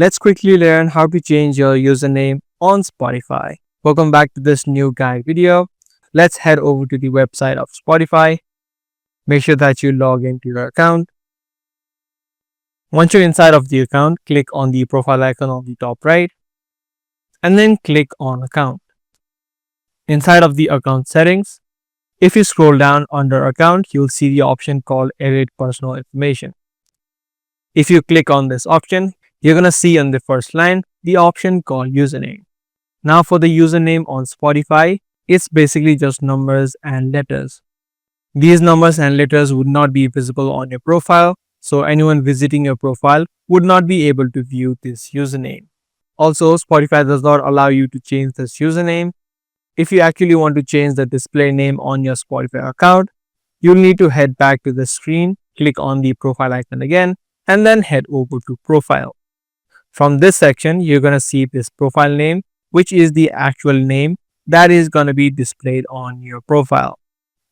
Let's quickly learn how to change your username on Spotify. Welcome back to this new guide video. Let's head over to the website of Spotify. Make sure that you log into your account. Once you're inside of the account, click on the profile icon on the top right and then click on account. Inside of the account settings, if you scroll down under account, you'll see the option called edit personal information. If you click on this option, you're going to see on the first line the option called username. Now for the username on Spotify, it's basically just numbers and letters. These numbers and letters would not be visible on your profile, so anyone visiting your profile would not be able to view this username. Also, Spotify does not allow you to change this username. If you actually want to change the display name on your Spotify account, you'll need to head back to the screen, click on the profile icon again, and then head over to profile. From this section, you're going to see this profile name, which is the actual name that is going to be displayed on your profile.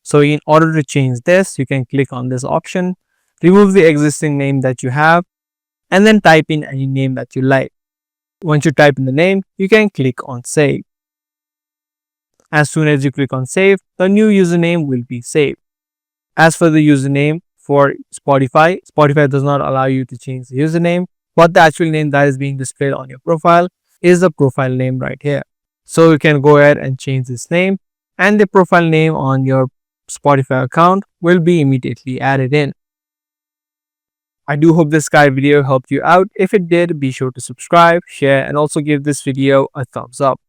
So in order to change this, you can click on this option, remove the existing name that you have, and then type in any name that you like. Once you type in the name, you can click on save. As soon as you click on save, the new username will be saved. As for the username for Spotify, Spotify does not allow you to change the username, but the actual name that is being displayed on your profile is the profile name right here. So you can go ahead and change this name, and the profile name on your Spotify account will be immediately added in. I do hope this guide video helped you out. If it did, be sure to subscribe, share, and also give this video a thumbs up.